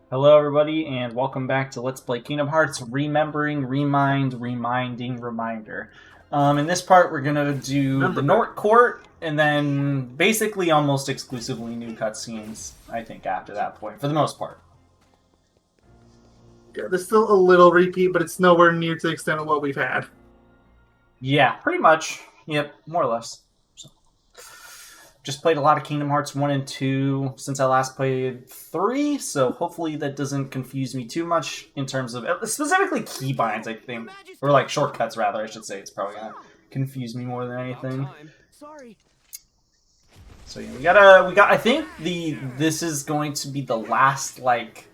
Hello, everybody, and welcome back to Let's Play Kingdom Hearts Remembering, Remind, Reminding, Reminder. In this part, we're gonna do the Nort Court, and then basically almost exclusively new cutscenes, I think, after that point, for the most part. Yeah, there's still a little repeat, but it's nowhere near to the extent of what we've had. Yeah, pretty much. Yep, more or less. Just played a lot of Kingdom Hearts 1 and 2 since I last played 3, so hopefully that doesn't confuse me too much in terms of, specifically keybinds, I think. Or like shortcuts, rather, I should say. It's probably gonna confuse me more than anything. So yeah, I think this is going to be the last, like,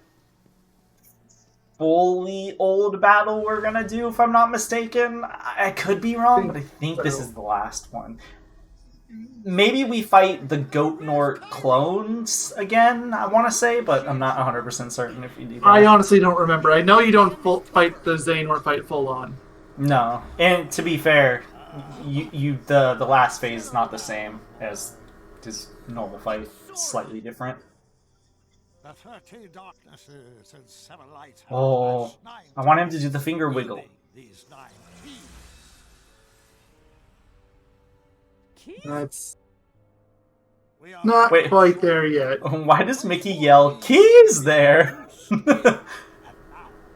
fully old battle we're gonna do, if I'm not mistaken. I could be wrong, but I think this is the last one. Maybe we fight the Goat Nort clones again, I want to say, but I'm not 100% certain if we do that. I honestly don't remember. I know you don't fight the Xehanort fight full on. No, and to be fair, the last phase is not the same as his normal fight. It's slightly different. Oh, I want him to do the finger wiggle. That's not quite there yet. Why does Mickey yell, "Keys there"?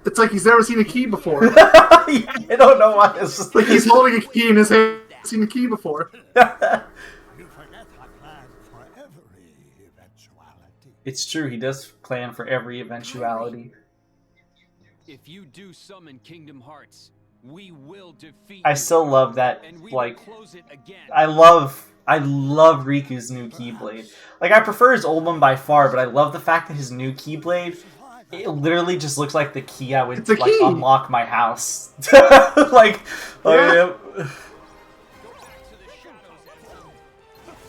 It's like he's never seen a key before. I don't know why. It's just like he's holding a key in his hand. Seen a key before. It's true. He does plan for every eventuality. If you do summon Kingdom Hearts, we will defeat. I still love that. Like, I love Riku's new Keyblade. Like, I prefer his old one by far, but I love the fact that his new Keyblade, it literally just looks like the key I would like unlock my house. like yeah.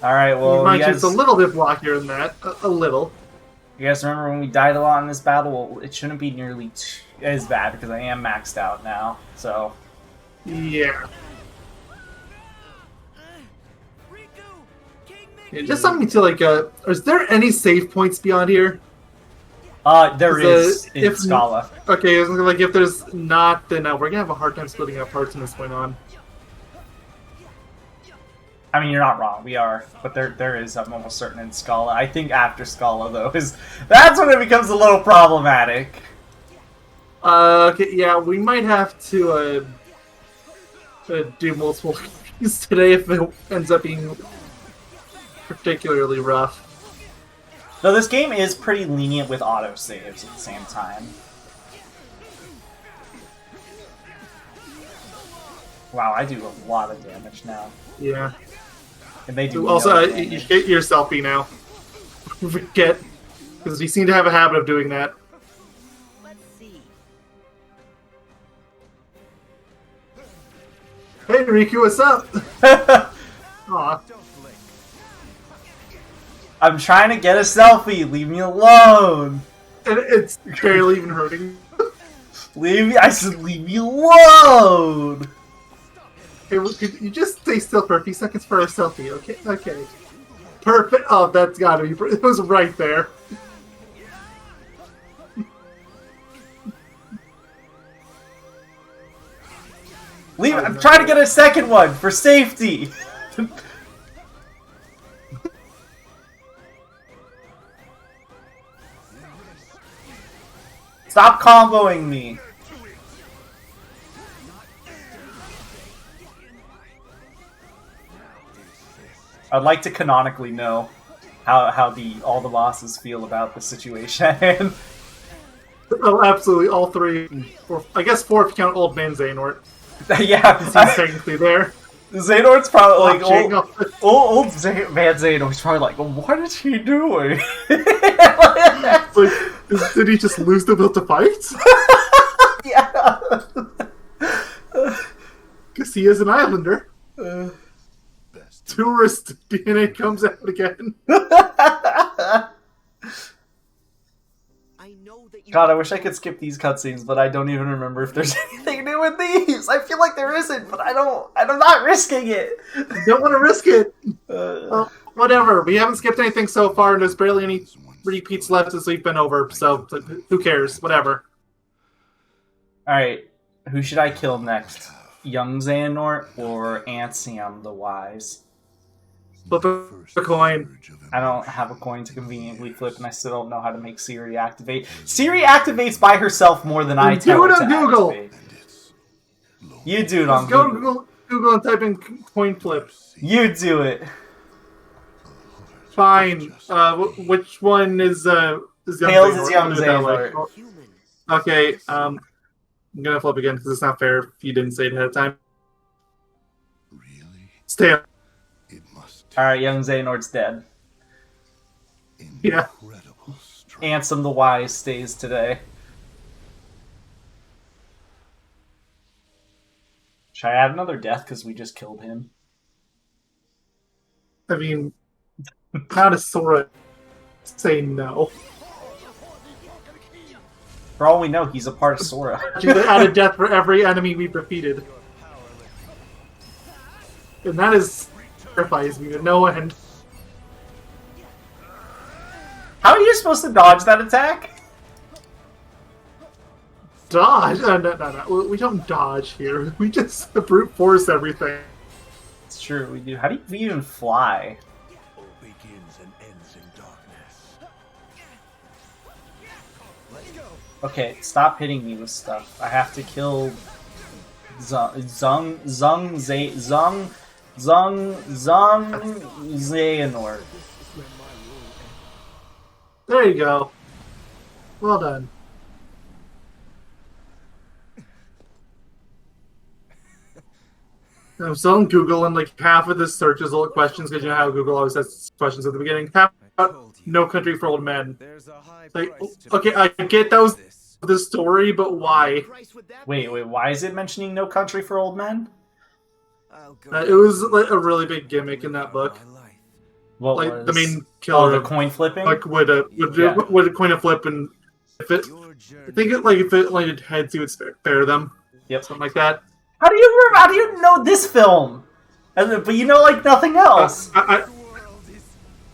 All right, well, you guys, it's a little bit blockier than that. A little. You guys remember when we died a lot in this battle? Well, it shouldn't be nearly as bad because I am maxed out now. So yeah. Yeah, just something to like. Is there any save points beyond here? There is in Scala. Okay, like if there's not, then we're gonna have a hard time splitting up parts from this point on. I mean, you're not wrong. We are, but there is. I'm almost certain in Scala. I think after Scala though that's when it becomes a little problematic. Okay, yeah, we might have to do multiple keys today if it ends up being particularly rough. Though this game is pretty lenient with autosaves at the same time. Wow, I do a lot of damage now. Yeah. And they do also, you hit your selfie now. Forget. Because you seem to have a habit of doing that. Let's see. Hey, Riku, what's up? Aw. I'm trying to get a selfie. Leave me alone. And it's barely even hurting. I said leave me alone. Hey, could you just stay still for a few seconds for our selfie? Okay, okay. Perfect. Oh, that's gotta be. It was right there. Leave. I'm trying to get a second one for safety. Stop comboing me. I'd like to canonically know how all the bosses feel about the situation. Oh, absolutely, all three. Or, I guess four if you count Old Man Xehanort. Yeah, he's technically there. Xehanort's probably like old Man Xehanort's probably like, what is he doing? Like, did he just lose the will to fight? Yeah. Because he is an islander. Tourist DNA comes out again. God, I wish I could skip these cutscenes, but I don't even remember if there's anything new in these. I feel like there isn't, but I'm not risking it. Don't want to risk it. Whatever. We haven't skipped anything so far, and there's barely any repeats left since we've been over, so who cares? Whatever. Alright, who should I kill next? Young Xehanort or Anciam the Wise? Flip a coin. I don't have a coin to conveniently flip, and I still don't know how to make Siri activate. Siri activates by herself more than I tell her Do it to on Google! activate. You do it on Just go Google. to Google and type in coin flip. You do it. Fine. Which one is Young Tails is Xehanort? Young I'll do it that way. Xehanort. Human. Okay, I'm gonna flip again because it's not fair if you didn't say it ahead of time. Really? Stay up. It must Alright, Young Xehanort's dead. Yeah. incredible strength. Ansem the Wise stays today. Should I add another death because we just killed him? I mean, how does Sora say no? For all we know, he's a part of Sora. She's added death for every enemy we've defeated. And that is terrifies me to no end. How are you supposed to dodge that attack? Dodge? No. We don't dodge here. We just brute force everything. It's true, we do. How do you even fly? All begins and ends in darkness. Okay, stop hitting me with stuff. I have to kill Xehanort. There you go. Well done. I'm still on Google, and like half of this search is all questions because you know how Google always has questions at the beginning. Half about No Country for Old Men. There's a high Like, price to okay, I get that was the story, but why? Price would that Wait, be? why is it mentioning No Country for Old Men? I'll go It was like a really big gimmick in that book. my life. What Like was... the main Oh, killer, the coin flipping? like would Yeah. coin a flip, and if it, Your journey. I think it like if it landed heads, he would spare them, Yep. something like that. How do you know this film? But you know like nothing else. I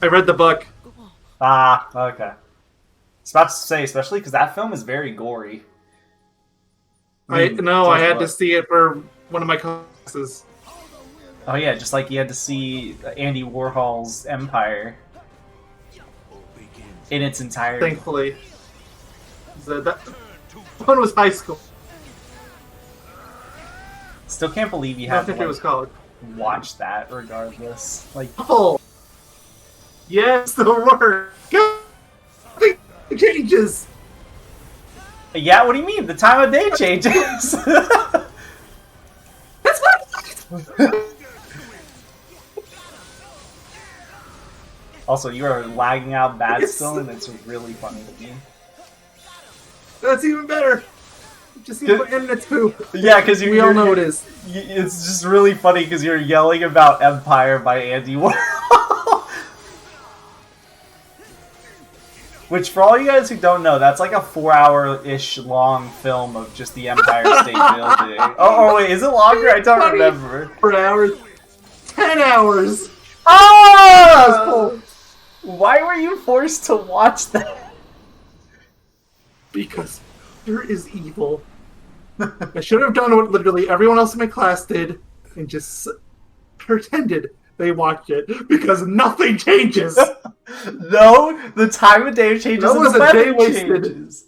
read the book. Ah, okay. I was about to say, especially because that film is very gory. I had to what? see it for one of my classes. Oh yeah, just like you had to see Andy Warhol's Empire in its entirety. Thankfully, so that one was high school. Still can't believe you I have think to it was called. watch that regardless. Like, Oh, yes, the word. Nothing changes. yeah, what do you mean? The time of day changes. That's what. Also, you are lagging out bad Yes. still, and it's really funny to me. That's even better. Just see my internet's poop. Yeah, because We all know it is. It's just really funny because you're yelling about Empire by Andy Warhol. Which, for all you guys who don't know, that's like a 4-hour-ish long film of just the Empire State Building. Oh, wait, is it longer? I don't remember. 4 hours. 10 hours. Oh! Why were you forced to watch that? Because fear is evil. I should have done what literally everyone else in my class did and just pretended they watched it because nothing changes. No, the time of day changes That and was the a day weather wasted. changes.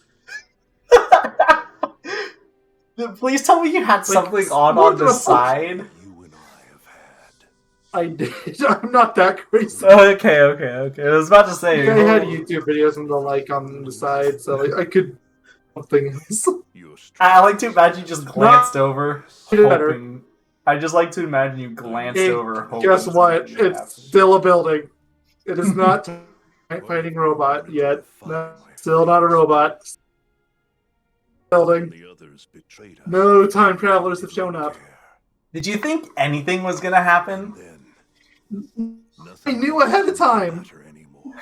Please tell me you had something on what the the side. You and I have had. I did. I'm not that crazy. Okay. I was about to say. I had YouTube videos and the like on the side, so like, I could something else. Your strength. I like to imagine you just glanced over, You did better. hoping. I just like to imagine you glanced Hey, over, hoping. guess what? something It's happened. still a building. It is not fighting robot yet. No, still not a robot. Building. The others betrayed us. No time travelers have shown up. Did you think anything was gonna happen? Then I nothing knew ahead of time. matter anymore.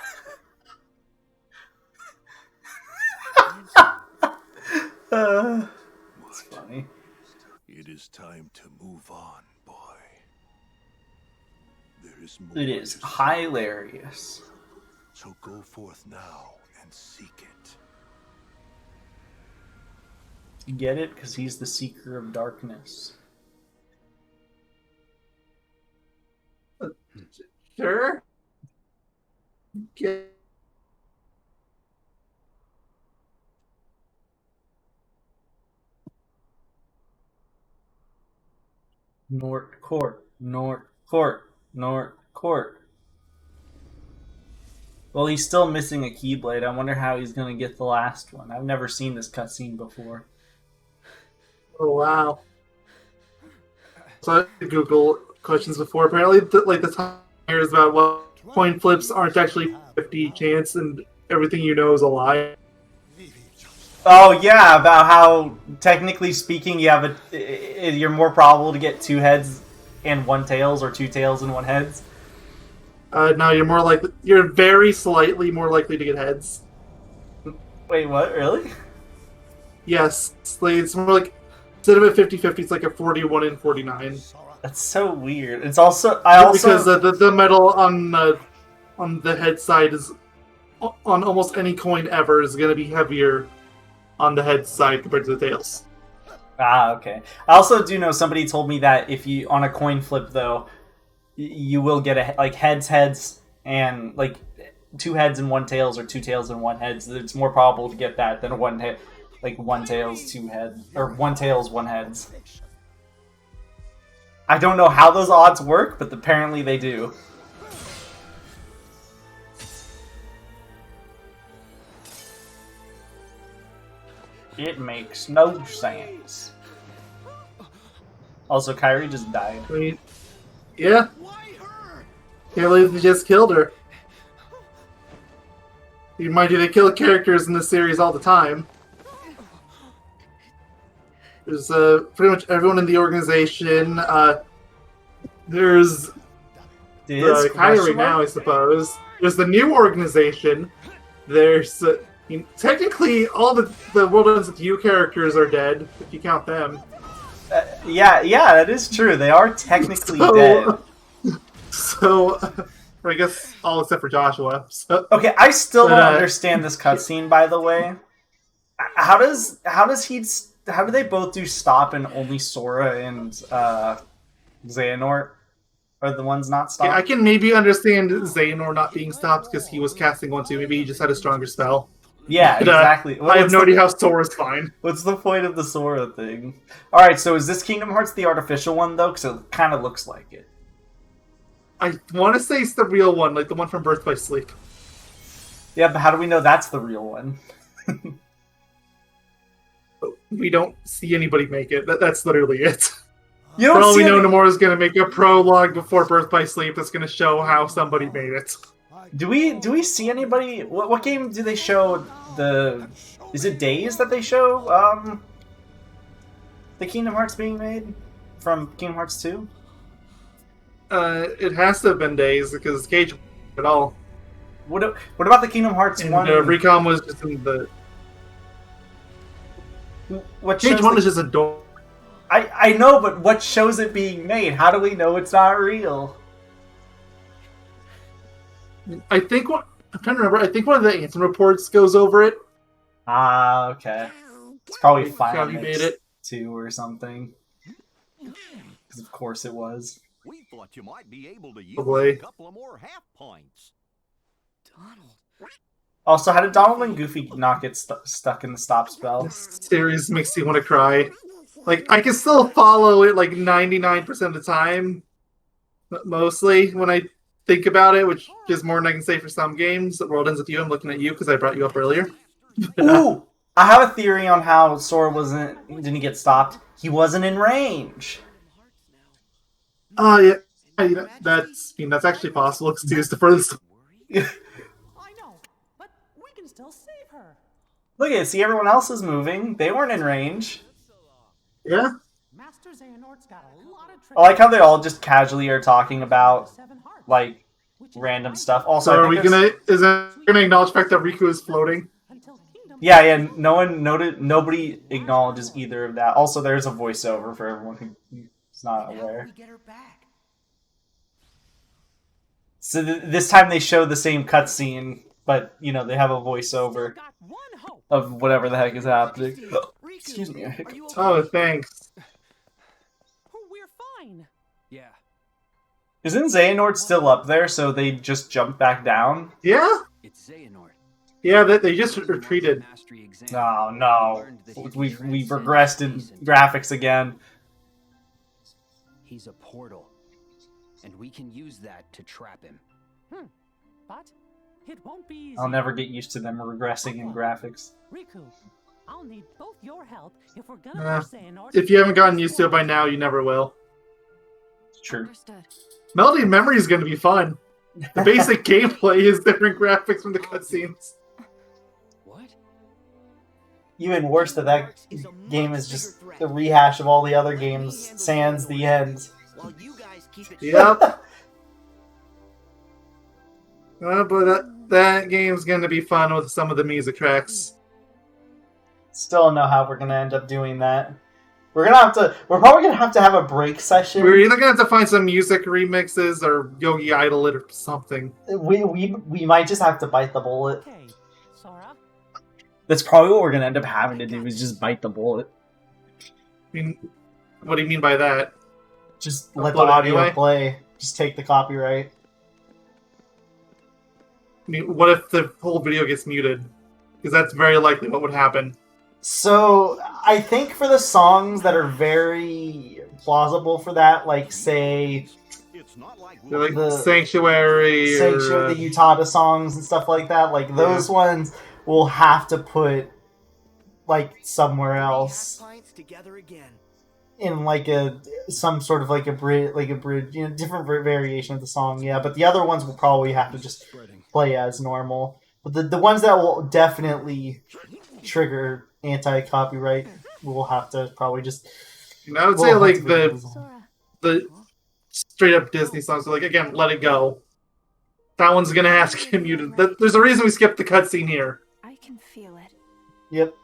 It's funny. It is time to move on, boy. There is more. It is to see. hilarious. So go forth now and seek it. Get it? Because he's the seeker of darkness. Sure. Get Nort Court, Nort Court, Nort Court. Well, he's still missing a Keyblade. I wonder how he's going to get the last one. I've never seen this cutscene before. Oh wow! So I did Google questions before. Apparently, the time here is about coin flips aren't actually 50 chance, and everything you know is a lie. Oh yeah, about how technically speaking, you have you're more probable to get 2 heads and 1 tails, or 2 tails and 1 heads. No, you're very slightly more likely to get heads. Wait, what? Really? Yes, it's more like instead of a 50-50, it's like a 41 and 49. That's so weird. It's also because the metal on the head side is on almost any coin ever is going to be heavier on the head side compared to the tails. Ah, okay. I also do know somebody told me that if you on a coin flip though, you will get heads, and 2 heads and 1 tails, or 2 tails and 1 heads. It's more probable to get that than 1 tails, 2 heads, or 1 tails, 1 heads. I don't know how those odds work, but apparently they do. It makes no sense. Also, Kyrie just died. I mean, yeah. Can't believe they just killed her. Mind you, they kill characters in this series all the time. There's pretty much everyone in the organization. There's Kyrie now, I suppose. There's the new organization. There's technically all the World Ends With You characters are dead, if you count them. Yeah, that is true. They are technically dead. So, I guess all except for Joshua. So, okay, I still don't understand this cutscene. By the way, how do they both do stop and only Sora and Xehanort are the ones not stopped? Yeah, I can maybe understand Xehanort not being stopped because he was casting one too. Maybe he just had a stronger spell. Yeah, But, exactly. I have no idea how Sora's fine. What's the point of the Sora thing? Alright, so is this Kingdom Hearts the artificial one, though? Because it kind of looks like it. I want to say it's the real one, like the one from Birth by Sleep. Yeah, but how do we know that's the real one? We don't see anybody make it. That's literally it. You For don't all see we know, any- Nomura's going to make a prologue before Birth by Sleep that's going to show how somebody made it. Do we see anybody? What game do they show the? Is it Days that they show? The Kingdom Hearts being made from Kingdom Hearts 2. It has to have been Days because Cage at all. What about the Kingdom Hearts And 1? Recom was just in the. What Cage shows 1 the- is just a door. I know, but what shows it being made? How do we know it's not real? I think I'm trying to remember. I think one of the Anthem reports goes over it. Ah, okay. It's probably How Final he Mix made it. 2 or something. Because of course it was. We thought you might be able to use Probably. a couple of more half points. Donald. Also, how did Donald and Goofy not get stuck in the stop spell? This series makes you want to cry. Like, I can still follow it like 99% of the time. Mostly when I think about it, which is more than I can say for some games. The World Ends With You. I'm looking at you because I brought you up earlier. Ooh! I have a theory on how Sora didn't get stopped. He wasn't in range. Oh, yeah. That's actually possible. Because he was the furthest. I know, but we can still save her. Look at it, see everyone else is moving. They weren't in range. Yeah. Master Xehanort's got a lot of tricks. I like how they all just casually are talking about, 7 hearts, like, which is random right stuff. Also, So I are we think there's- gonna acknowledge the fact that Riku is floating? until Kingdom Yeah, no one noted. Nobody acknowledges either of that. Also, there's a voiceover for everyone who's not How do aware. we get her back? So this time they show the same cutscene, but they have a voiceover Got one hope. of whatever the heck is happening. Riku, Excuse me, I are hiccuped. you okay? Oh, thanks. We're fine. Yeah. Isn't Xehanort still up there, so they just jump back down? Yeah? It's Xehanort. Yeah, they just retreated. No, no. We've regressed in graphics again. He's a portal, and we can use that to trap him. But it won't be easy. I'll never get used to them regressing in graphics. Riku, I'll need both your help if we're gonna Eh, push Xehanort. If you haven't gotten used to it by now, you never will. True. Understood. Melody and Memory is going to be fun. The basic gameplay is different graphics from the cutscenes. What? Even worse that game is just a rehash of all the other games, sans the end. While you guys keep it Yep. But that game's going to be fun with some of the music tracks. Still don't know how we're gonna end up doing that. We're probably gonna have to have a break session. We're either going to have to find some music remixes or Yogaidr it or something. We might just have to bite the bullet. Okay, Sora. That's probably what we're gonna end up having to do is just bite the bullet. I mean, what do you mean by that? Just let the Upload it audio anyway? play. Just take the copyright. I mean, what if the whole video gets muted? Because that's very likely what would happen. So I think for the songs that are very plausible for that, like say It's not like They're like The- Sanctuary, or, the Utada songs and stuff like that, like those ones we'll have to put like somewhere else pints together again. in like some sort of like a bridge, different variation of the song. Yeah, but the other ones will probably have to just play as normal. But the ones that will definitely trigger anti-copyright, we'll have to probably just. I would say we'll have like to remove them. Sora. the straight up Disney songs. So like again, Let It Go. That one's gonna have to get muted. There's a reason we skipped the cutscene here. I can feel it. Yep.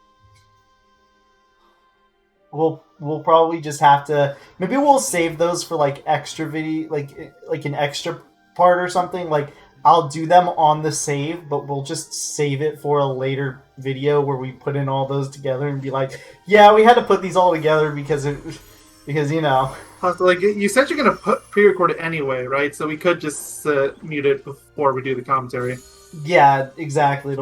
We'll probably just have to. Maybe we'll save those for like extra video, like an extra part or something. Like I'll do them on the save, but we'll just save it for a later video where we put in all those together and be like, yeah, we had to put these all together because Like you said, you're gonna pre-record it anyway, right? So we could just mute it before we do the commentary. Yeah, exactly.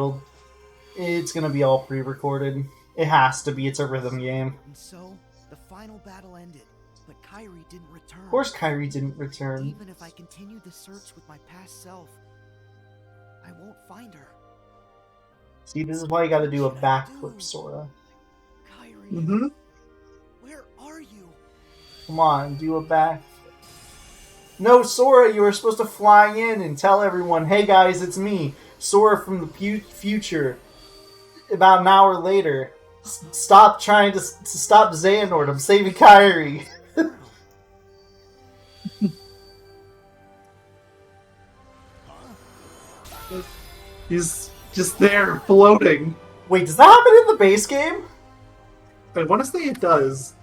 It's gonna be all pre-recorded. It has to be. It's a rhythm game. And so, the final battle ended, but Kyrie didn't return. Of course, Kyrie didn't return. Even if I continue the search with my past self, I won't find her. See, this is why you got to do a backflip, Sora. Kyrie, Mm-hmm. where are you? Come on, do a backflip. No, Sora, you were supposed to fly in and tell everyone, hey guys, it's me, Sora from the future. About an hour later. Stop trying to stop Xehanort. I'm saving Kyrie. He's just there floating. Wait, does that happen in the base game? I want to say it does.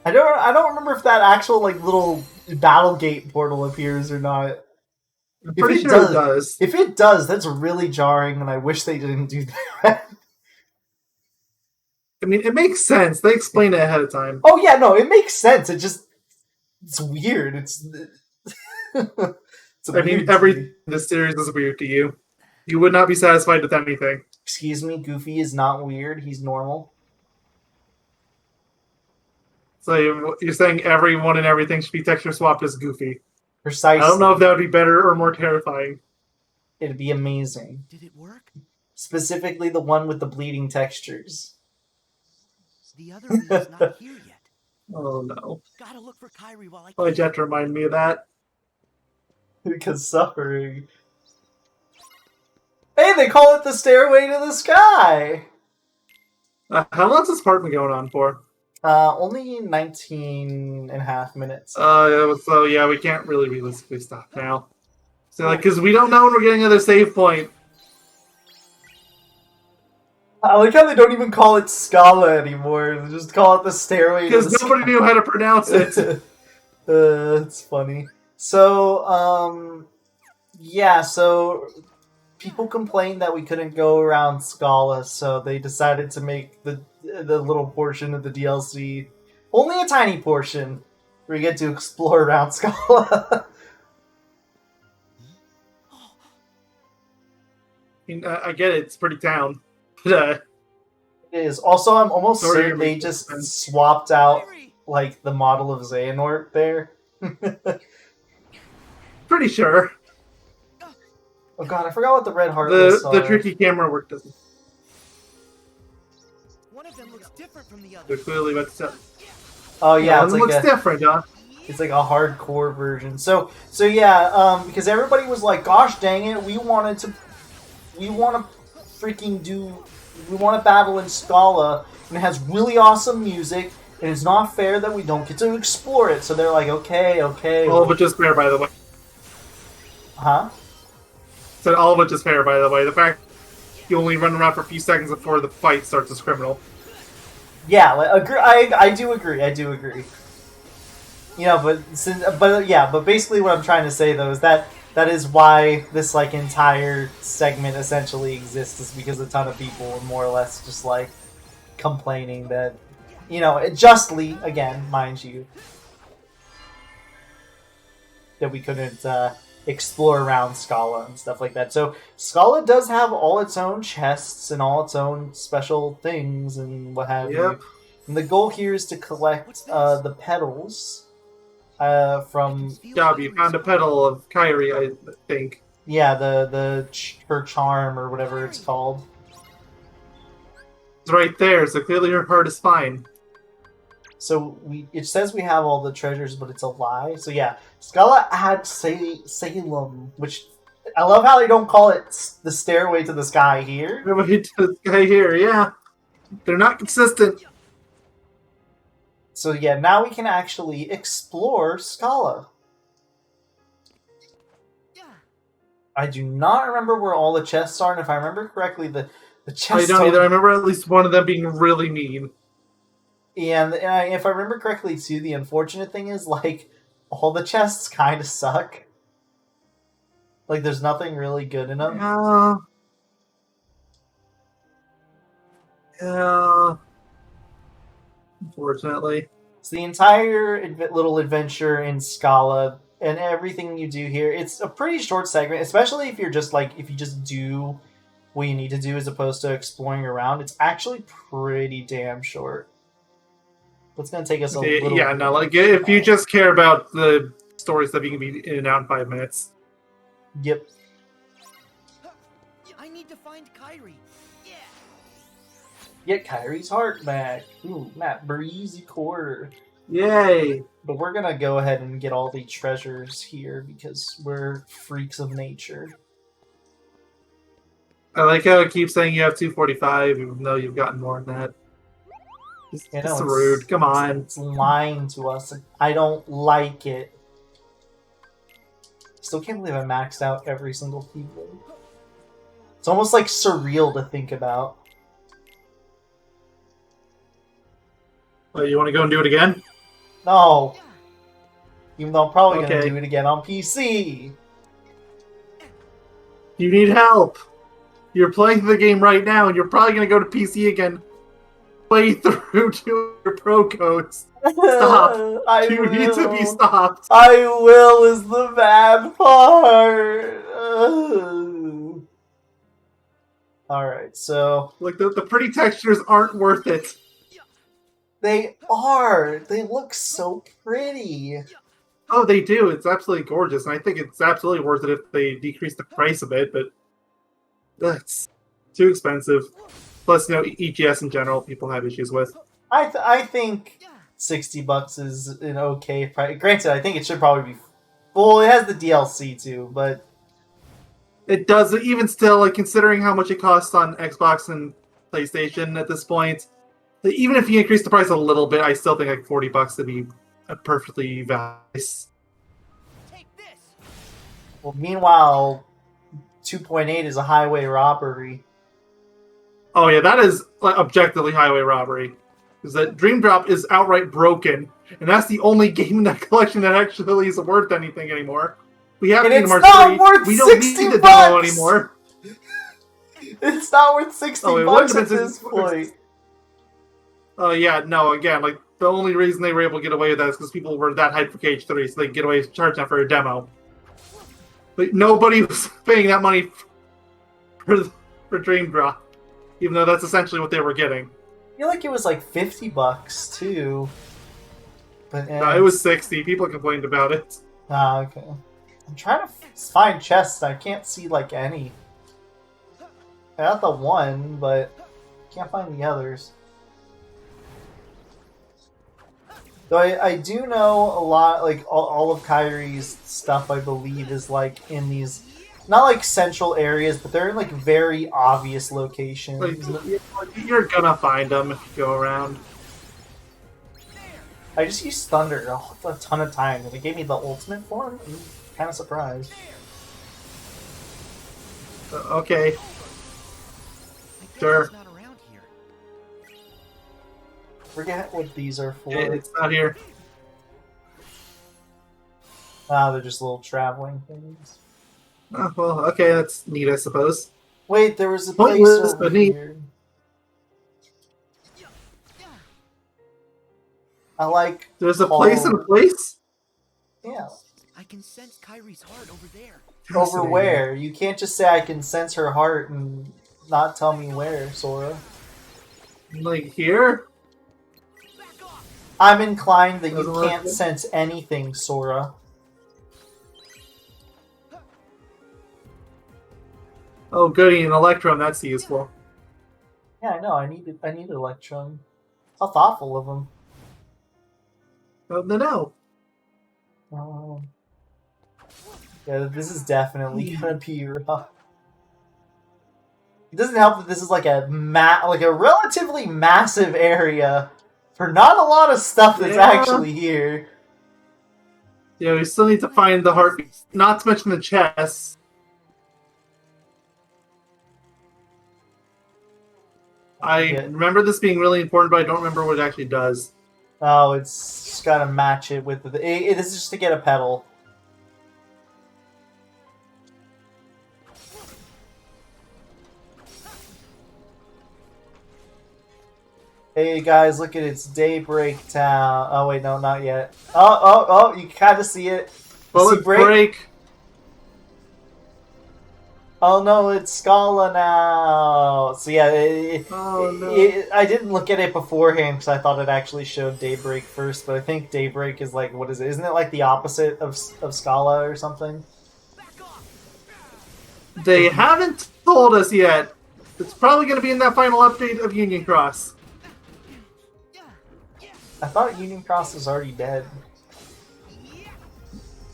I don't remember if that actual like little battle gate portal appears or not. I'm pretty sure it does. If it does, that's really jarring, and I wish they didn't do that. I mean, it makes sense. They explain it ahead of time. Oh yeah, no, it makes sense. It's weird. It's I mean, everything in this series is weird to you. You would not be satisfied with anything. Excuse me, Goofy is not weird. He's normal. So you're saying everyone and everything should be texture swapped as Goofy. Precisely. I don't know if that would be better or more terrifying. It'd be amazing. Did it work? Specifically the one with the bleeding textures. The other me is not here yet. Oh no. Gotta look for Kyrie while I Why'd you can. have to remind me of that? Because suffering. Hey, they call it the Stairway to the Sky! How long's this part been going on for? Only 19 and a half minutes. So yeah, we can't really realistically stop now. So like, because we don't know when we're getting another save point. I like how they don't even call it Scala anymore. They just call it the Stairway to the Because nobody knew how to pronounce it. It's funny. So, yeah, so people complained that we couldn't go around Scala, so they decided to make the little portion of the DLC only a tiny portion where you get to explore around Scala. I get it, it's a pretty town. But, It is. Also, I'm almost Sorry, certain you're they making just sense. swapped out like the model of Xehanort there. pretty sure. Oh god, I forgot what the red heartless The are. tricky camera work doesn't. One of them looks different from the They're other. clearly what's up. Oh yeah, it's it like looks a different, huh? it's like a hardcore version. So yeah, because everybody was like, "Gosh dang it, we want to battle in Scala, and it has really awesome music, and it's not fair that we don't get to explore it." So they're like, "Okay, All of which is fair, by the way. huh?" So all of which is fair, by the way. The fact you only run around for a few seconds before the fight starts is criminal. Yeah, like, I do agree. You know, but basically what I'm trying to say though is that is why this like entire segment essentially exists, is because a ton of people were more or less just like complaining that, you know, justly again, mind you, that we couldn't explore around Scala and stuff like that. So Scala does have all its own chests and all its own special things and what have you. And the goal here is to collect the petals from Job, you found a pedal of Kyrie, I think. yeah her charm or whatever it's called. It's right there, so clearly her heart is fine. So it says we have all the treasures, but it's a lie. So yeah, Scala had Salem, which I love how they don't call it the Stairway to the Sky here. Everybody to this guy here, yeah. They're not consistent. So yeah, now we can actually explore Scala. I do not remember where all the chests are, and if I remember correctly, the chests I don't either. I remember at least one of them being really mean. And if I remember correctly, too, the unfortunate thing is, like, all the chests kind of suck. Like, there's nothing really good in them. Yeah. Unfortunately. It's the entire little adventure in Scala, and everything you do here. It's a pretty short segment, especially if you're just, like, if you just do what you need to do as opposed to exploring around. It's actually pretty damn short. It's going to take us a little... Yeah, no, like, if you just care about the story stuff, you can be in and out in 5 minutes. Yep. I need to find Kyrie. Yeah. Get Kyrie's heart back. Ooh, Matt, breezy quarter. Yay! But we're going to go ahead and get all the treasures here because we're freaks of nature. I like how it keeps saying you have 245, even though you've gotten more than that. It's rude. Come on. It's lying to us. I don't like it. Still can't believe I maxed out every single keyblade. It's almost like surreal to think about. Oh, you want to go and do it again? No. Even though I'm probably going to Okay. do it again on PC. You need help. You're playing the game right now, and you're probably going to go to PC again. Way through to your pro codes. Stop. You need to be stopped. I will is the bad part. Alright, so... Like, the pretty textures aren't worth it. They are! They look so pretty! Oh, they do. It's absolutely gorgeous, and I think it's absolutely worth it if they decrease the price a bit, but that's too expensive. Plus, you know, EGS in general, people have issues with. I think $60 is an okay price. Granted, I think it should probably be... Well, it has the DLC too, but... It does, even still, like, considering how much it costs on Xbox and PlayStation at this point, even if you increase the price a little bit, I still think like $40 would be a perfectly valid price. Take this. Well, meanwhile, 2.8 is a highway robbery. Oh yeah, that is like, objectively highway robbery. Because that Dream Drop is outright broken, and that's the only game in that collection that actually is worth anything anymore. We have And Kingdom it's Hearts not 3. worth We don't 60 need the bucks! demo anymore. It's not worth 60 Oh, it bucks wouldn't at have been this 60 point. Oh yeah, no. Again, like the only reason they were able to get away with that is because people were that hyped for KH3, so they could get away with charging that for a demo. But nobody was paying that money for Dream Drop, even though that's essentially what they were getting. I feel like it was like 50 bucks too. But No, it was 60. People complained about it. Ah, okay. I'm trying to find chests. I can't see like any. I got the one, but can't find the others. Though I do know a lot, like all of Kyrie's stuff, I believe, is like in these, not like central areas, but they're in like very obvious locations. Like, you're gonna find them if you go around. I just used Thunder a ton of times, and it gave me the ultimate form. I'm kind of surprised. Okay. I guess Sure. it's not around here. Forget what these are for. It's not here. Ah, they're just little traveling things. Oh, well, okay, that's neat, I suppose. Wait, there was a place Pointless, over but neat. here. I like. There's a place and a place? Yeah. I can sense Kyrie's heart over there. Over where? You can't just say I can sense her heart and not tell me where, Sora. Like here? I'm inclined that you Doesn't work can't here? sense anything, Sora. Oh, goody, an Electrum, that's useful. Yeah, I know. I need Electrum. How thoughtful of him. Oh, no. Yeah, this is definitely gonna be rough. It doesn't help that this is like a relatively massive area for not a lot of stuff that's Yeah. actually here. Yeah, we still need to find the heartbeat. Not to mention the chest. I Yeah. remember this being really important, but I don't remember what it actually does. Oh, it's just gotta match it with the. This is just to get a pedal. Hey guys, look at it's Daybreak Town. Oh wait, no, not yet. Oh! You kind of see it. Well, See let's break. Oh no, it's Scala now. So yeah, Oh, no. I didn't look at it beforehand because I thought it actually showed Daybreak first, but I think Daybreak is like, what is it? Isn't it like the opposite of Scala or something? They haven't told us yet. It's probably going to be in that final update of Union Cross. I thought Union Cross was already dead.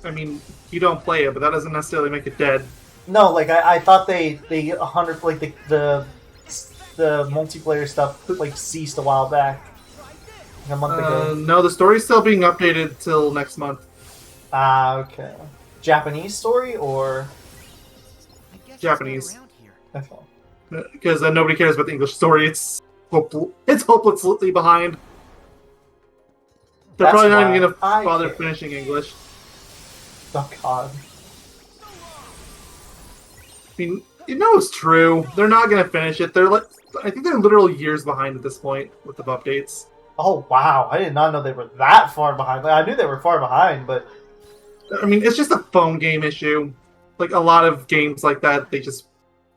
I mean, you don't play it, but that doesn't necessarily make it dead. No, like I thought they 100 like the multiplayer stuff like ceased a while back, like a month ago. No, the story's still being updated till next month. Ah, okay. Japanese story or I guess it's Japanese. not around here. okay. Because nobody cares about the English story. It's hopelessly behind. They're That's probably not why even going to I bother care. finishing English. Oh god. I mean, you know it's true. They're not going to finish it. I think they're literal years behind at this point with the updates. Oh wow, I did not know they were that far behind. Like, I knew they were far behind, but I mean, it's just a phone game issue. Like a lot of games like that, the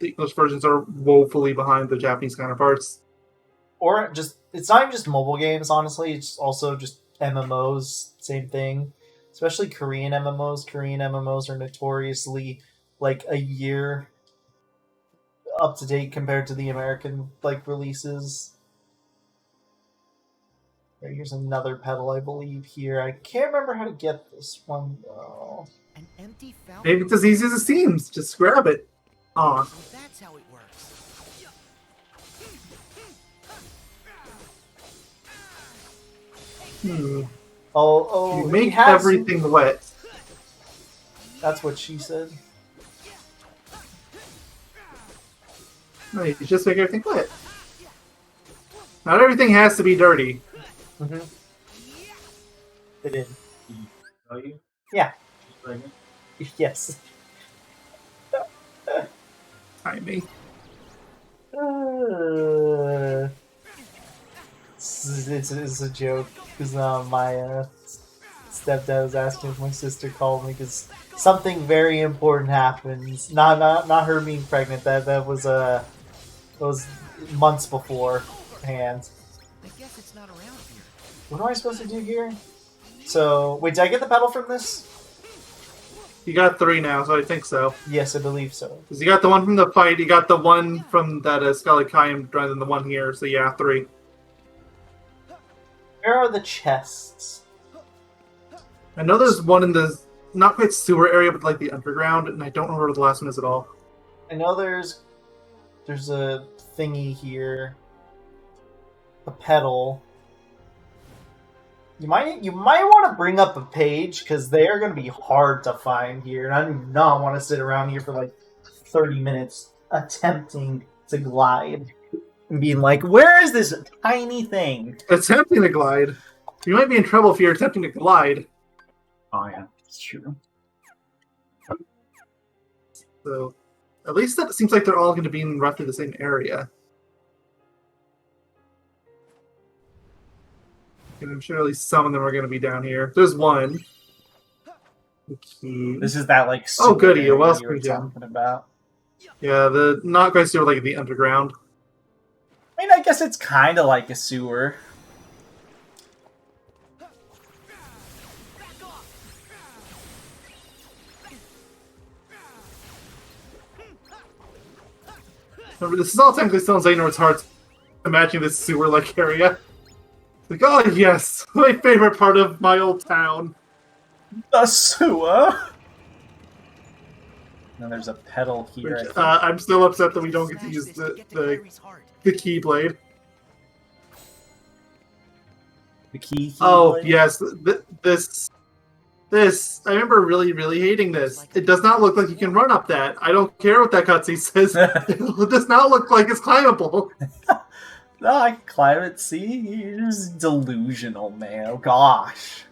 English versions are woefully behind the Japanese counterparts. or just it's not even just mobile games. Honestly, it's also just MMOs. Same thing, especially Korean MMOs. Korean MMOs are notoriously like a year up to date compared to the American like releases. Right, here's another pedal, I believe. Here, I can't remember how to get this one though. An empty fountain. Maybe it's as easy as it seems. Just grab it. Aw. So that's how it works. Oh, You he make has- everything wet. That's what she said. No, you just make everything wet. Not everything has to be dirty. Mm-hmm. It is. Are you? Yeah. Yes. Timing. It's a joke because my stepdad was asking if my sister called me because something very important happens. Not her being pregnant. That was months beforehand. I guess it's not around here. What am I supposed to do here? So wait, did I get the pedal from this? You got 3 now, so I think so. Yes, I believe so. Because you got the one from the fight, you got the one from that Scully Kaim, rather than the one here. So yeah, 3. Where are the chests? I know there's one in the not quite sewer area, but like the underground, and I don't remember where the last one is at all. I know there's a thingy here, a pedal. You might want to bring up a page because they are going to be hard to find here, and I do not want to sit around here for like 30 minutes attempting to glide and being like, "Where is this tiny thing?" Attempting to glide. You might be in trouble if you're attempting to glide. Oh yeah, it's true. So, at least that seems like they're all going to be in roughly the same area. And I'm sure at least some of them are going to be down here. There's one. Okay. This is that like Oh, goody, area a well you were spring talking about. Yeah, the not quite sewer, like the underground. I mean, I guess it's kind of like a sewer. Remember, this is all technically still in Xehanort's heart. Imagining this sewer-like area. Like, oh yes, my favorite part of my old town. The sewer. And there's a pedal here. Which, I'm still upset that we don't get to use the keyblade. The key. Oh blade? yes, this. I remember really hating this. It does not look like you can run up that. I don't care what that cutscene says. It does not look like it's climbable. No, I can climb it. See, you're just delusional, man. Oh gosh.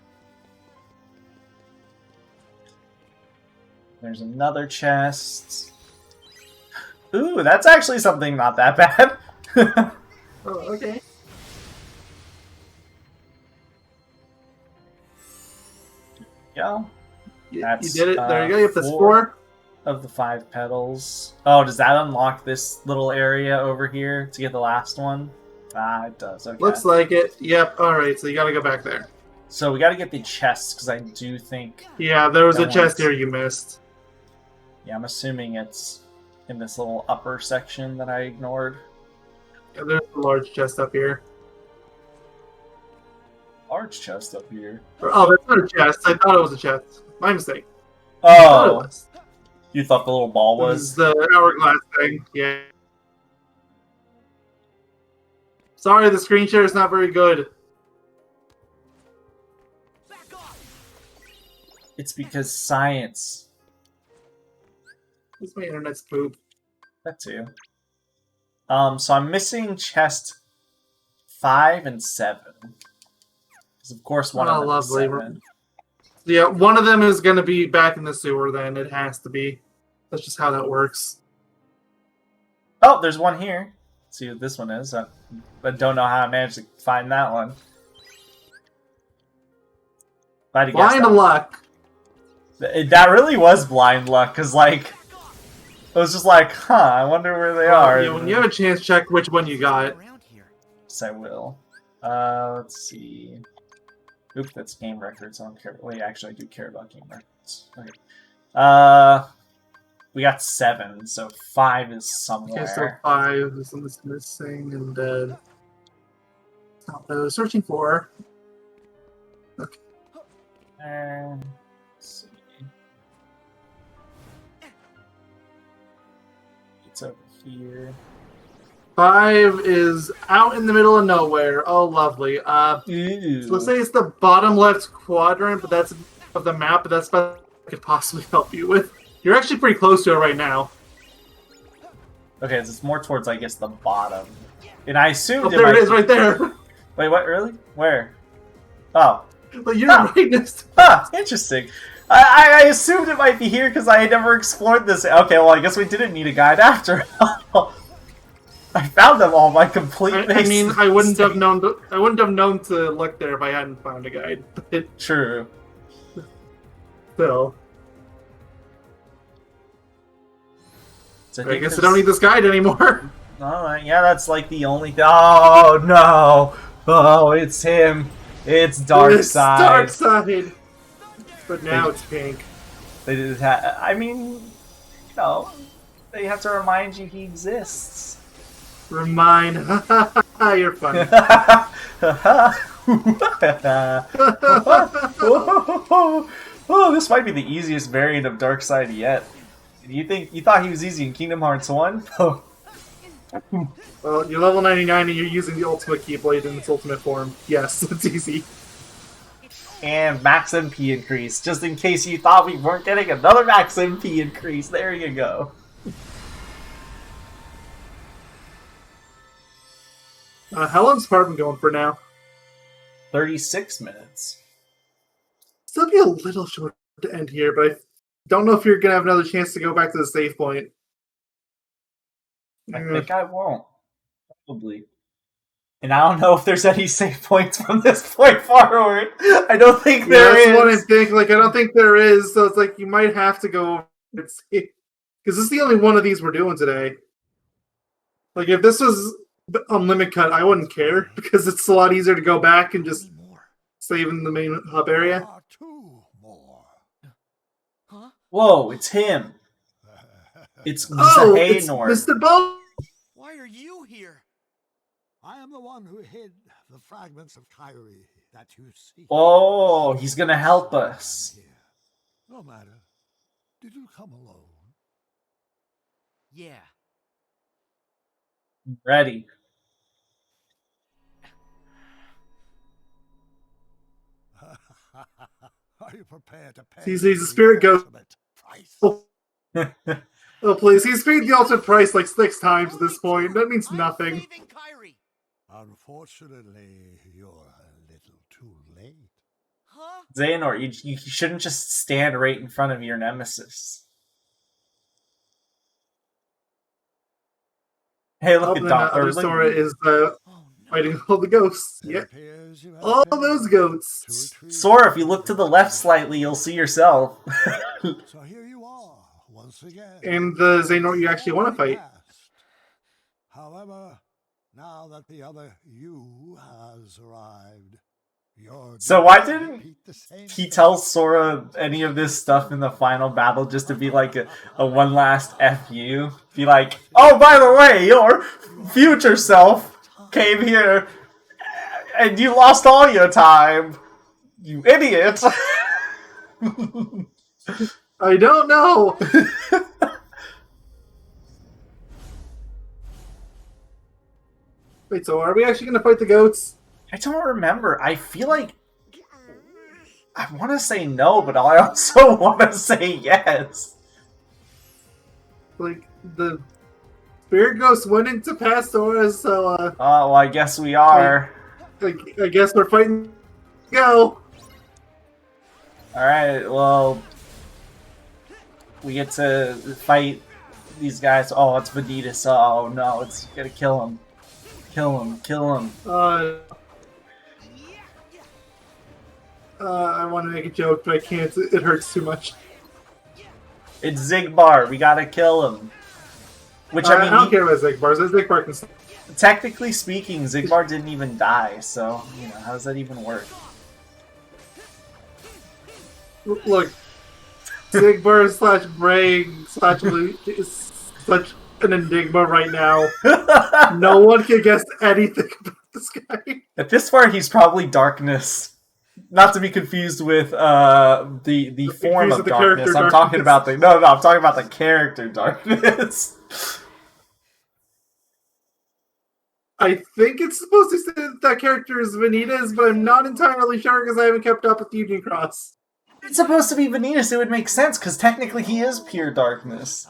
There's another chest. Ooh, that's actually something not that bad. Oh, okay. Yeah. You That's, did it. There you go. You have this 4 4. of the 5 pedals. Oh, does that unlock this little area over here to get the last one? Ah, it does. Okay. Looks like it. Yep. All right. So you got to go back there. So we got to get the chests because I do think. Yeah, there was a That chest one's- here you missed. Yeah, I'm assuming it's in this little upper section that I ignored. Yeah, there's a large chest up here. Large chest up here. Oh, that's not a chest. I thought it was a chest. My mistake. I thought it Oh, was. you thought the little ball This was? is the hourglass thing. Yeah. Sorry, the screen share is not very good. It's because science. This my internet's poop. That too. So I'm missing chest 5 and 7. Because of course one Oh, of them is lovely. 7. Yeah, one of them is going to be back in the sewer then. It has to be. That's just how that works. Oh, there's one here. Let's see what this one is. I don't know how I managed to find that one. Glad you guessed Blind that. luck. That really was blind luck, because, like, I was just like, huh, I wonder where they are. Yeah, when you have a chance, check which one you got. Around here. Yes, I will. Let's see. Oop, that's game records. I don't care. Wait, actually, I do care about game records. Okay. We got 7, so 5 is somewhere. Okay, so 5 is missing, and not what I was searching for. Let's see. It's over here. 5 is out in the middle of nowhere. Oh, lovely. Ooh. So let's say it's the bottom left quadrant, but that's of the map, but that's what I could possibly help you with. You're actually pretty close to it right now. Okay, so it's more towards, I guess, the bottom And I assumed Oh, there it is, right there. Wait, what? Really? Where? Oh. But you're right next. Huh, interesting. I assumed it might be here because I had never explored this. Okay, well, I guess we didn't need a guide after all. I found them all by complete I mean, I wouldn't have known. I wouldn't have known to look there if I hadn't found a guide. True. So, So I guess I don't need this guide anymore. Alright, yeah, that's like the only thing. Oh, no! Oh, it's him. It's Darkseid. It's Darkseid. But now it's pink. They did I mean, you know, they have to remind you he exists. Remind. You're funny. Oh, this might be the easiest variant of Darkseid yet. You thought he was easy in Kingdom Hearts 1? Well, you're level 99 and you're using the ultimate Keyblade in its ultimate form. Yes, it's easy. And max MP increase, just in case you thought we weren't getting another max MP increase. There you go. How long's Parvin going for now? 36 minutes. Still be a little short to end here, but I don't know if you're going to have another chance to go back to the save point. I think I won't. Probably. And I don't know if there's any save points from this point forward. I don't think there is. That's what I think. Like, I don't think there is, so it's like you might have to go over and see. Because this is the only one of these we're doing today. Like, if this was Unlimited Cut, I wouldn't care, because it's a lot easier to go back and just save in the main hub area. Two more. Huh? Whoa, it's him. It's Oh, it's Yogaidr. Mr. Bone! Why are you here? I am the one who hid the fragments of Kyrie that you see. Oh, he's gonna help us. Here. No matter. Did you come alone? Yeah. Ready. Are you prepared to pay? He's a spirit ghost. ultimate price? Oh, please. He's paid the ultimate price like 6 times at this point. That means I'm nothing. saving Kyrie. Unfortunately, you're a little too late. Huh? Xehanort, you shouldn't just stand right in front of your nemesis. Hey, look at Other Sora is Oh, no. fighting all the ghosts. It Yeah, appears you have all been those goats. to retrieve Sora, if you look to the left slightly, you'll see yourself. So here you are, once again. And the Xehanort you actually want to fight. Past. However, now that the other you has arrived, you're So why doomed to didn't repeat the same he fate. tell Sora any of this stuff in the final battle just to be like a one last FU? Be like, oh, by the way, your future self came here and you lost all your time. You idiot. I don't know. Wait, so are we actually going to fight the goats? I don't remember. I feel like I want to say no, but I also want to say yes. Like, the spirit ghost went into past Sora, so, Oh, well, I guess we are. I guess we're fighting. Go! Alright, well, we get to fight these guys. Oh, it's Vanitas. Oh, no, it's gonna kill him. Kill him, kill him. I want to make a joke, but I can't. It hurts too much. It's Zigbar. We gotta kill him. Which, I mean, don't care about Zigbar. Zigbar can... technically speaking, Zigbar didn't even die, so, you know, how does that even work? Look, Zigbar slash Braig slash Loot is such an enigma right now. No one can guess anything about this guy. At this part, he's probably Darkness. Not to be confused with the form of the darkness. character I'm talking Darkness. about the no. I'm talking about the character Darkness. I think it's supposed to say that character is Vanitas, but I'm not entirely sure because I haven't kept up with Union Cross. It's supposed to be Vanitas. It would make sense because technically he is pure darkness.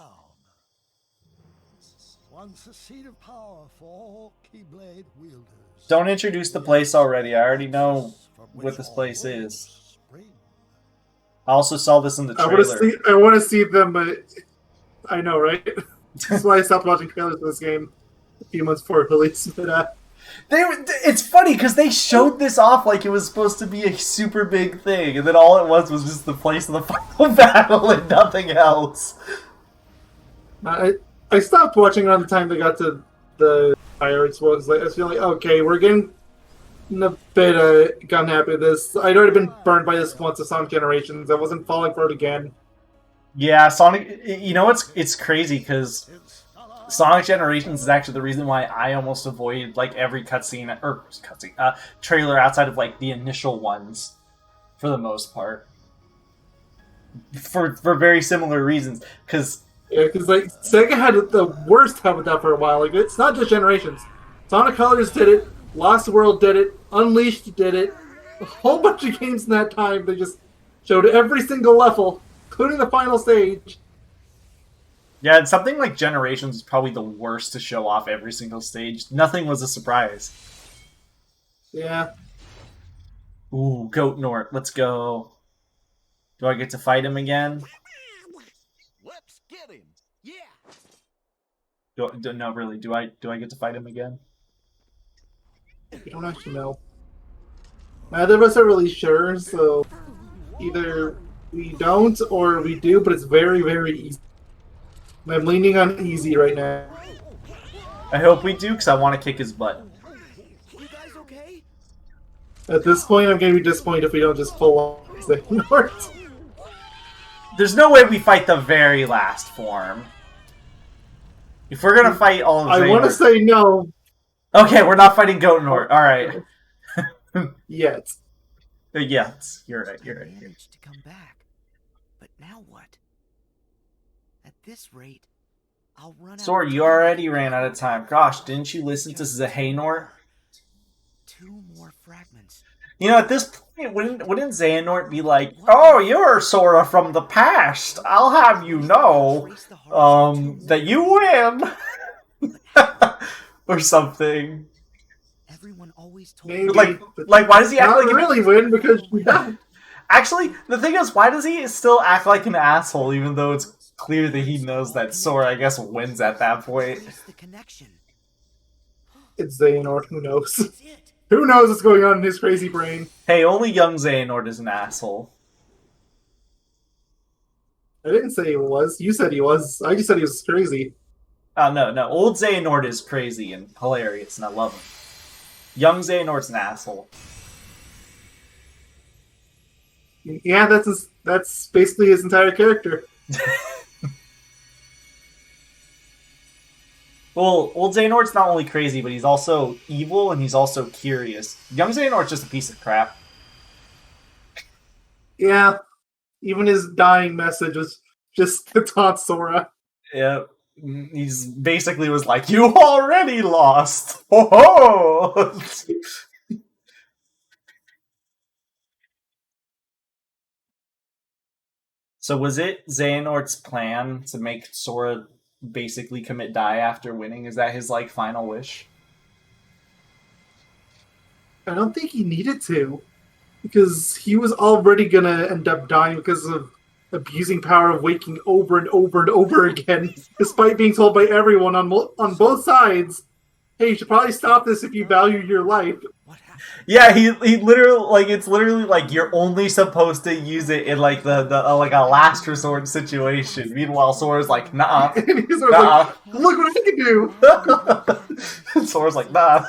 once a seat of power for all Keyblade wielders. Don't introduce the place already. I already know what this place is. I also saw this in the trailer. I want to see them. I know, right? That's why I stopped watching trailers for this game a few months before release. But It's funny because they showed this off like it was supposed to be a super big thing, and then all it was just the place of the final battle and nothing else. I stopped watching around the time they got to the Pirates ones. Like, I was feeling like, okay, we're getting a bit gun happy with this. I'd already been burned by this once of Sonic Generations. I wasn't falling for it again. Yeah, Sonic. You know it's crazy because Sonic Generations is actually the reason why I almost avoid like every trailer outside of like the initial ones, for the most part. For very similar reasons, because. Yeah, because like Sega had the worst time with that for a while. Like it's not just Generations. Sonic Colors did it. Lost World did it. Unleashed did it. A whole bunch of games in that time. They just showed every single level, including the final stage. Yeah, and something like Generations is probably the worst to show off every single stage. Nothing was a surprise. Yeah. Ooh, Goat Nort, let's go. Do I get to fight him again? Let's get him. Yeah. No, really. Do I get to fight him again? I don't actually know. Neither of us are really sure, so either we don't or we do, but it's very, very easy. I'm leaning on easy right now. I hope we do, because I want to kick his butt. You guys okay? At this point, I'm going to be disappointed if we don't just pull off the Nort. There's no way we fight the very last form. If we're gonna fight all of I Xehanort... want to say no. Okay, we're not fighting Goat Nort. Alright. Yet. Yes, you're right. Managed to come back. But now what? At this rate, I'll run out. Sora, you already ran out of time. Gosh, didn't you listen to Xehanort? 2 more fragments. You know, at this point, wouldn't Xehanort be like, "Oh, you're Sora from the past. I'll have you know, that you win," or something. Everyone always told Maybe. me. Like, why does he act Not like really win because we don't. Actually, the thing is, why does he still act like an asshole, even though it's clear that he knows that Sora, I guess, wins at that point? Trace the connection. It's Xehanort, who knows? That's it. Who knows what's going on in his crazy brain? Hey, only young Xehanort is an asshole. I didn't say he was. You said he was. I just said he was crazy. Oh, no. Old Xehanort is crazy and hilarious, and I love him. Young Xehanort's an asshole. Yeah, that's basically his entire character. Well, old Xehanort's not only crazy, but he's also evil and he's also curious. Young Xehanort's just a piece of crap. Yeah, even his dying message was just to taunt Sora. Yeah, he's basically was like, "You already lost." Oh. So was it Xehanort's plan to make Sora basically commit die after winning? Is that his like final wish? I don't think he needed to, because he was already gonna end up dying because of abusing power of waking over and over and over again, despite being told by everyone on both sides, "Hey, you should probably stop this if you value your life." Yeah, he literally, like, it's literally like you're only supposed to use it in like the like a last resort situation. Meanwhile, Sora's like, "Nah." And he's sort of like, "Look what I can do." Sora's like, "Nah."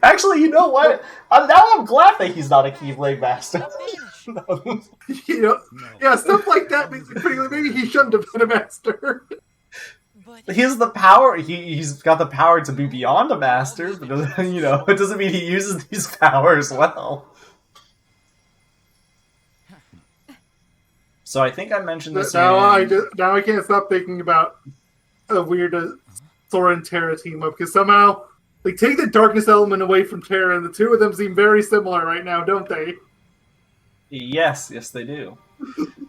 Actually, you know what? Now I'm glad that he's not a Keyblade master. You know, yeah, stuff like that makes me pretty. Maybe he shouldn't have been a master. He has the power. He's got the power to be beyond a master, but you know, it doesn't mean he uses these powers well. So I think I mentioned this. Now I can't stop thinking about a weird Sora and Terra team up, because somehow like take the darkness element away from Terra, and the two of them seem very similar right now, don't they? Yes, they do.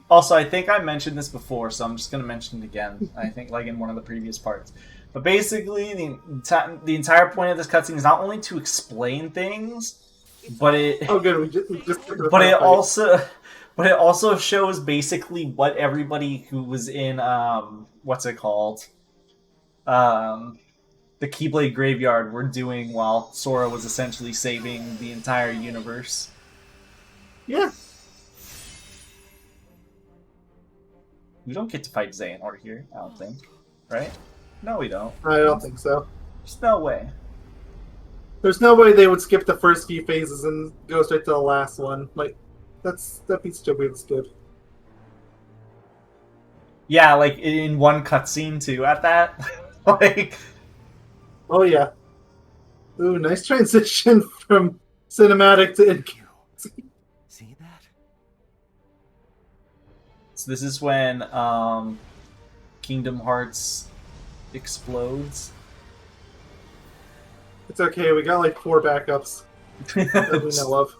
Also, I think I mentioned this before, so I'm just going to mention it again. I think like in one of the previous parts. But basically, the entire point of this cutscene is not only to explain things, but Oh, good. We just but it also but it also shows basically what everybody who was in what's it called, the Keyblade Graveyard were doing while Sora was essentially saving the entire universe. Yeah. We don't get to fight Xehanort here, I don't think. Right? No, we don't. I don't think so. There's no way. There's no way they would skip the first few phases and go straight to the last one. Like, that'd be stupid. It's good. Yeah, like in one cutscene too. At that, like, Oh yeah. Ooh, nice transition from cinematic to in. See that? so this is when Kingdom Hearts explodes. It's okay. We got like 4 backups that we know of.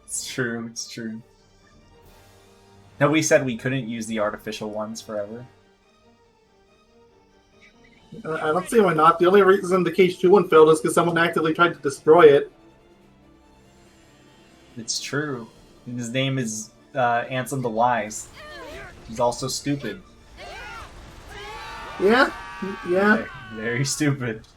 It's true. It's true. No, we said we couldn't use the artificial ones forever. I don't see why not. The only reason the Cage 2 one failed is because someone actively tried to destroy it. It's true. His name is Ansem the Wise. He's also stupid. Yeah, yeah. Very, very stupid.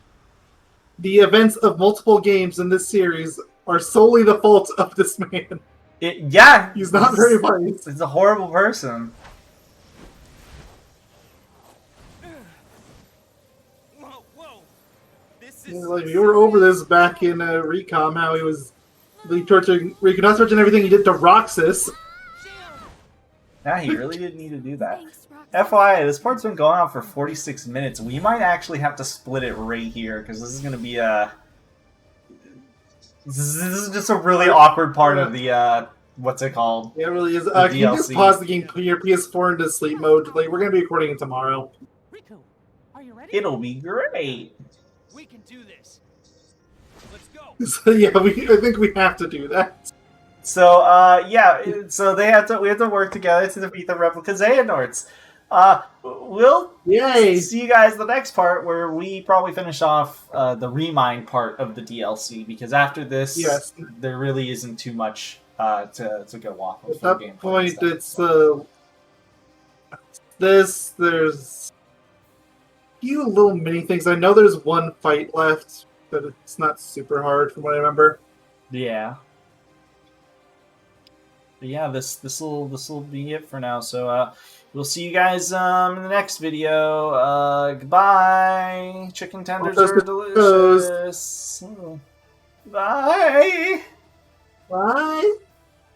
The events of multiple games in this series are solely the fault of this man. Yeah, He's not very wise. He's a horrible person. Whoa, whoa! This Yeah, is like, you were over this back in Recom, how he was torturing Riku, not torturing everything he did to Roxas. Yeah, he really didn't need to do that. FYI, this part's been going on for 46 minutes. We might actually have to split it right here, because this is going to be a... This is just a really awkward part of the, what's it called? Yeah, it really is. The Can you just DLC. pause the game, put your PS4 into sleep mode? Like, we're going to be recording it tomorrow. Riku, are you ready? It'll be great. We can do this. Let's go. So, yeah, I think we have to do that. So, yeah, so we have to work together to defeat the replica Xehanorts. We'll Yay! see you guys the next part where we probably finish off the ReMIND part of the DLC, because after this, Yes. there really isn't too much to go off of. At for that gameplay and point, stuff. it's there's a few little mini things. I know there's one fight left, but it's not super hard from what I remember. Yeah. But yeah, this will be it for now. So we'll see you guys in the next video. Goodbye. Chicken tenders Those are are delicious. Bye. Bye!